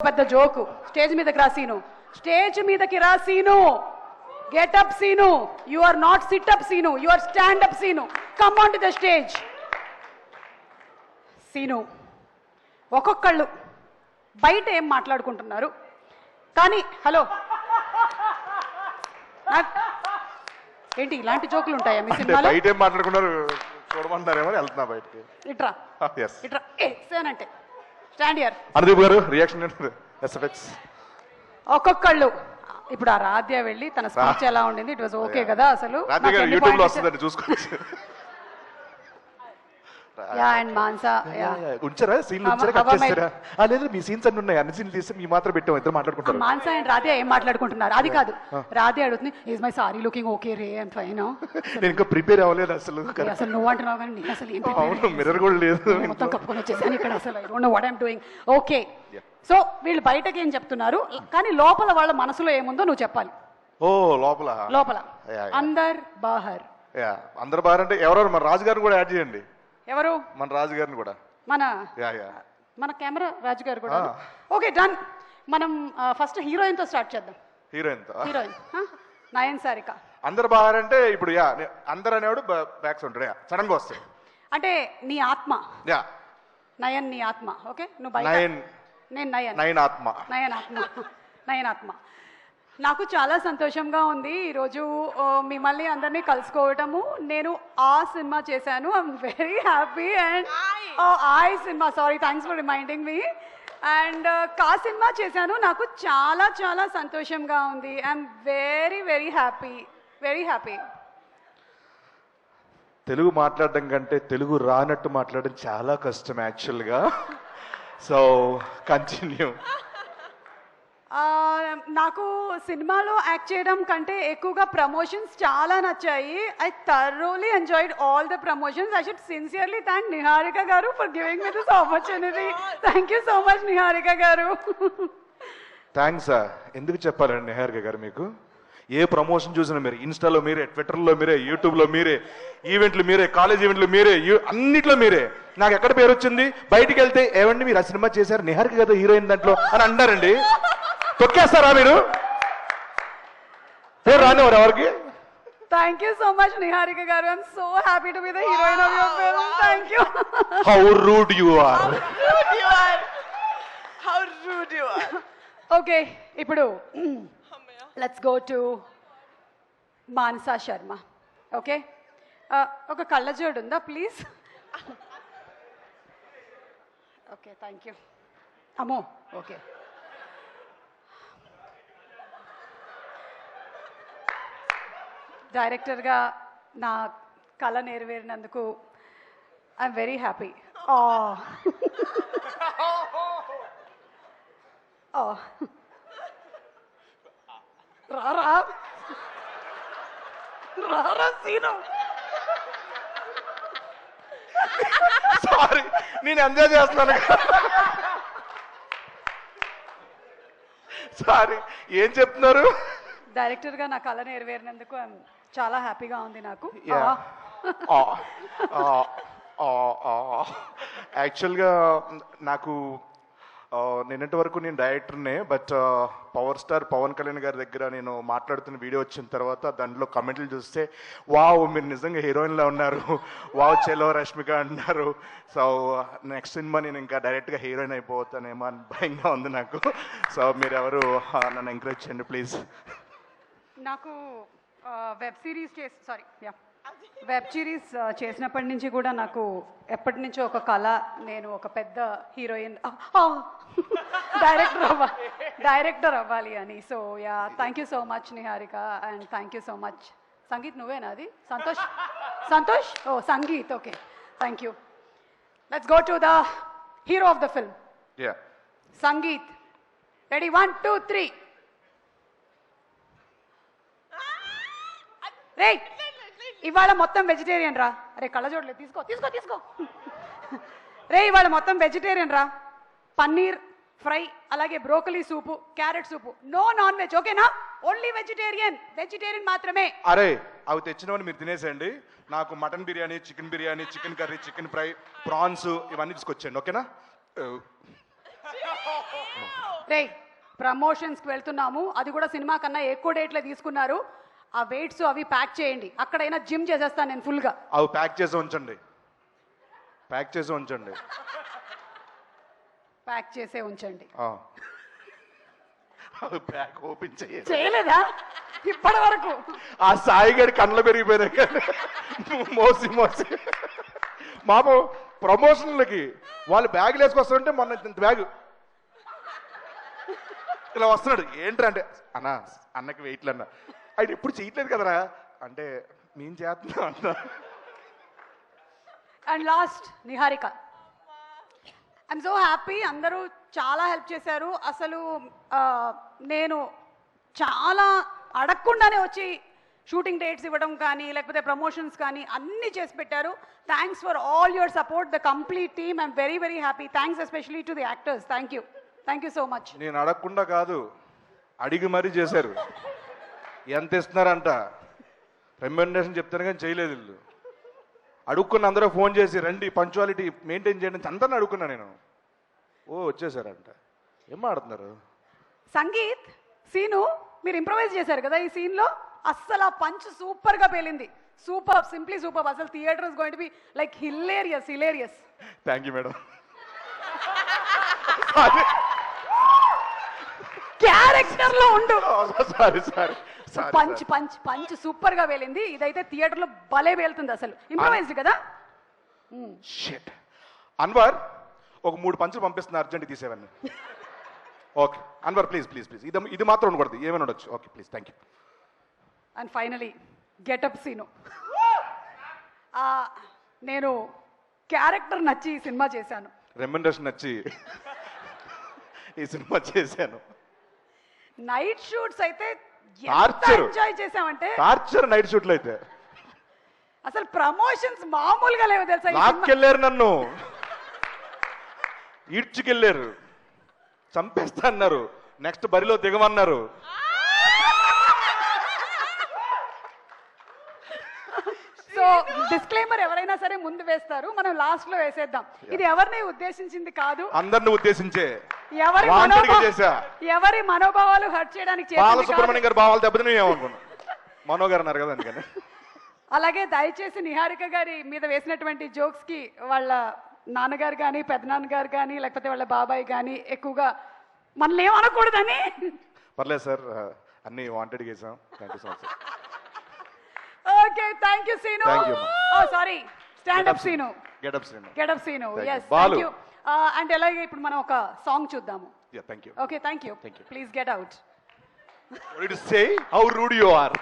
పెద్ద joke stage మీదకి రా సీను స్టేజ్ మీదకి రా Seenu get up Seenu you are not sit up Seenu you are stand up Seenu come on to the stage Seenu ఒక్కొక్కళ్ళు బయట ఏం మాట్లాడుకుంటున్నారు కానీ హలో ఏంటి ఇలాంటి జోకులు ఉంటాయా మీ సినిమాలో బయట ఏం మాట్లాడుకున్నారు చూడమంటారేమో వెళ్తున్నా బయటికి ఇట్రా ఇట్రా ఏ సేన్ అంటే స్టాండ్ హియర్ అనుదీప్ గారు రియాక్షన్ ఎస్ఎఫ్ఎక్స్ ఒక్కొక్కళ్ళు ఇప్పుడు ఆ రాధ్య వెళ్ళి తన స్పీచ్ ఎలా ఉండింది ఇట్ వాజ్ ఓకే కదా అసలు రాధ్య గారు యూట్యూబ్ లో వస్తుందండి చూసుకోవచ్చు యా అండ్ మాన్సా యా ఉంచారా సీన్లు ఉంచారా కట్ చేస్తారా లేదు మీ సీన్స్ అన్ని ఉన్నాయి అన్ని సీన్లు తీస్తే మీ మాత్రం పెట్టాం ఇద్దరు మాట్లాడుకుంటారు మాన్సా అండ్ రాధ్య ఏం మాట్లాడుకుంటున్నారు అది కాదు రాధ్య అడుగుతుంది is my sorry looking okay ray and fine నేను ఇంకా ప్రిపేర్ అవ్వలేదు అసలు అసలు నువ్వు అంటున్నావు కానీ నేను అసలు ఏం అవును మిర్రర్ కూడా లేదు మొత్తం కప్పుకొని వచ్చేసాను ఇక్కడ అసలు I don't know what I'm doing okay so వీళ్ళు బయటకి ఏం చెప్తున్నారు కానీ లోపల వాళ్ళ మనసులో ఏముందో నువ్వు చెప్పాలి ఓ లోపల లోపల అందర్ బాహర్ అందరు బాగా అంటే ఎవరెవరు మన రాజు గారిని కూడా యాడ్ చేయండి ఎవరు మన రాజు గారిని కూడా మన కెమెరా రాజు గారు కూడా ఓకే డన్ మనం ఫస్ట్ హీరోయిన్ తో స్టార్ట్ చేద్దాం హీరోయిన్ నయన్ సారిక అందరు బాగా అంటే ఇప్పుడు అందరు అనేవాడు బ్యాక్స్ ఉంటాడు సడన్ గా వస్తాయి అంటే నీ ఆత్మ నయన్ నీ ఆత్మ ఓకే నువ్వు నేను నయన్ ఆత్మ నాకు చాలా సంతోషంగా ఉంది ఈరోజు మిమ్మల్ని అందరినీ కలుసుకోవటము నేను ఆ సినిమా చేశాను I'm very happy and I cinema sorry thanks for reminding me and కా సినిమా చేశాను నాకు చాలా చాలా సంతోషంగా ఉంది I'm very very happy Telugu మాట్లాడడం కంటే తెలుగు రానట్టు మాట్లాడడం చాలా కష్టం యాక్చువల్గా సో కంటిన్యూ నాకు సినిమాలో యాక్ట్ చేయడం కంటే ఎక్కువగా ప్రమోషన్స్ చాలా నచ్చాయి I thoroughly enjoyed all the promotions I should sincerely thank Niharika garu for giving me this opportunity thank you so much Niharika garu thanks ఎందుకు చెప్పాలండి నిహారిక గారు మీకు ఏ ప్రమోషన్ చూసినా మీరే ఇన్స్టాలో మీరే ట్విట్టర్లో మీరే యూట్యూబ్లో మీరే ఈవెంట్లు మీరే కాలేజ్ ఈవెంట్లు మీరే అన్నిట్లో మీరే నాకు ఎక్కడ పేరు వచ్చింది బయటికి వెళ్తే ఏమండి మీరు ఆ సినిమా చేశారు నిహారిక కదా హీరోయిన్ దాంట్లో అని అంటారండి తొక్కేస్తారా మీరు రానివారు ఎవరికి thank you so much Niharika garu I'm so happy to be the heroine of your film thank you how rude you are okay ఇప్పుడు let's go to Manasa Sharma okay ఒక కళ్ళజోడు ఉందా ప్లీజ్ ఓకే థ్యాంక్ యూ అమ్మో ఓకే డైరెక్టర్గా నా కళ నెరవేరినందుకు ఐఎమ్ వెరీ హ్యాపీ రారా సీను సారీ నేను ఎంజాయ్ చేస్తున్నాను సారీ ఏం చెప్తున్నారు డైరెక్టర్గా నా కళ నెరవేరినందుకు చాలా హ్యాపీగా ఉంది నాకు యాక్చువల్గా నాకు నిన్నటి వరకు నేను డైరెక్టర్నే but power star Pawan Kalyan గారి దగ్గర నేను మాట్లాడుతున్న వీడియో వచ్చిన తర్వాత దాంట్లో కమెంట్లు చూస్తే వావ్ మీరు నిజంగా హీరోయిన్లా ఉన్నారు వావ్ చెలో రష్మిక అంటున్నారు సో నెక్స్ట్ సినిమా నేను ఇంకా డైరెక్ట్గా హీరోయిన్ అయిపోతానేమో అని భయంగా ఉంది నాకు సో మీరు ఎవరు నన్ను ఎంకరేజ్ చేయండి ప్లీజ్ నాకు వెబ్ సిరీస్ చేసినప్పటి నుంచి కూడా నాకు ఎప్పటి నుంచో ఒక కళ నేను ఒక పెద్ద హీరోయిన్ డైరెక్టర్ అవ్వాలి అని so ya thank you so much Niharika and thank you so much Sangeet నువ్వేనా అది Santosh oh Sangeet okay thank you let's go to the hero of the film Sangeet ready 1 2 3 రే ఇవాళ మొత్తం వెజిటేరియన్ రా అరే కళ్ళజోడలేదు తీసుకో రే ఇవాళ మొత్తం వెజిటేరియన్ రా పన్నీర్ ఫ్రై అలాగే బ్రోకలీ సూపు క్యారెట్ సూపు నో నాన్ వెజ్ ఓకేనా ఓన్లీ వెజిటేరియన్ మాత్రమే అరే అవి తెచ్చినవని మీరు తినేసేయండి నాకు mutton biryani chicken curry chicken fry prawns ఇవన్నీ తీసుకొచ్చేయండి ఓకేనా రే ప్రమోషన్స్కి వెళ్తున్నాము, అది కూడా సినిమా కన్నా ఎక్కువ డేట్లే తీసుకున్నారు. ఆ వెయిట్స్ అవి ప్యాక్ చేయండి, అక్కడైనా జిమ్ చేసేస్తాను నేను ఫుల్గా. అవి ప్యాక్ చేసి ఉంచండి, ప్యాక్ చేసి ఉంచండి. ప్యాక్ చేసే ఉంచండి. అవి ప్యాక్ ఓపెన్ చేయాలి. చేయలేదా ఇప్పటి వరకు? ఆ సాయి గారి కళ్ళ పెరిగిపోయినాయి కానీ మోసి మోసి మామ ప్రమోషన్లకి వాళ్ళు బ్యాగులు వేసుకొస్తారంటే మొన్న ఇంత బ్యాగ్ ఇలా వస్తున్నాడు. ఏంట్రా అంటే అన్నకి వెయిట్లు అన్న, ఆయన ఎప్పుడు చేయట్లేదు కదరా అంటే మేము చేస్తున్నాం అంట. And last Niharika, I'm so happy. అందరూ చాలా హెల్ప్ చేశారు. అసలు నేను చాలా అడగకుండానే వచ్చి షూటింగ్ డేట్స్ ఇవ్వడం కానీ లేకపోతే ప్రమోషన్స్ కానీ అన్నీ చేసి పెట్టారు. Thanks for all your support, the complete team. I'm very very happy. Thanks especially to the actors. Thank you so much. నేను అడగకుండా కాదు, అడిగి మరీ చేశారు. ఎంత ఇస్తున్నారంట రెమ్యూనరేషన్ చెప్తాను కానీ చేయలేదు వీళ్ళు. అడుక్కున్న అందరూ ఫోన్ చేసి రండి పంచువాలిటీ మెయింటైన్ చేయండి అందరిని అడుక్కున్నా నేను. వచ్చేసారంట. ఏం ఆడుతున్నారు? సంగీత్ సీను మీరు ఇంప్రవైజ్ చేశారు కదా ఈ సీన్లో, అస్సలు ఆ పంచ్ సూపర్గా పేలింది. Super, simply super. అసలు theatre is going to be like hilarious. Thank you madam. Character లో ఉండు. సారీ పంచ్ సూపర్ గా వేలింది. ఇదైతే థియేటర్ లో భలే వేలుతుంది. అసలు ఇంప్రవైజ్డ్ కదా. షిట్. అన్వర్ ఒక 3 పంచులు పంపిస్తున్నా, అర్జెంట్ తీసేవన్నీ. Okay Anwar please please please, ఇది మాత్రం ఉండకూడదు, ఏమైనా ఉండొచ్చు. Okay please, thank you. And finally getup Seenu. నేను క్యారెక్టర్ నచ్చి ఈ సినిమా చేశాను, రెమ్యూనరేషన్ నచ్చి ఈ సినిమా చేశాను. నైట్ షూట్స్ అయితే టార్చర్ ఎంజాయ్ చేసామంటే టార్చర్. నైట్ షూట్లు అయితే అసలు ప్రమోషన్స్ మామూలుగా లేవు తెలుసా. లాక్కెళ్ళారు, నన్ను ఈడ్చుకెళ్ళారు, చంపేస్తా అన్నారు, నెక్స్ట్ బరిలో దిగమన్నారు. సో డిస్క్లైమర్ ఎవరైనా సరే ముందు వేస్తారు, మనం లాస్ట్ లో వేసేద్దాం. ఇది ఎవరిని ఉద్దేశించింది కాదు, అందరిని ఉద్దేశించే ఎవరి మనోభావాలు హర్ట్ చేయడానికి బాలసుబ్రహ్మణ్యం గారు భావాలు దెబ్బతిని ఏమనుకున్నా మనో గారు అన్నారు కదా అందుకని. అలాగే దయచేసి నిహారిక గారి మీద వేసినటువంటి జోక్స్ కి వాళ్ళ నాన్నగారు కానీ పెద్దనాన్నగారు కానీ లేకపోతే వాళ్ళ బాబాయ్ కానీ ఎక్కువగా మనల్ని ఏమనకూడదని. పర్లేదు సార్, అన్ని వాంటెడ్ చేసాం. Thank you so much. Okay thank you Seenu. Sorry stand up Seenu. Get up Seenu. Get up Seenu. yes thank you. And అలాగే ఇప్పుడు మనం ఒక సాంగ్ చూద్దాము. Thank you. Okay thank you. Please get out. What did you say? How rude you are.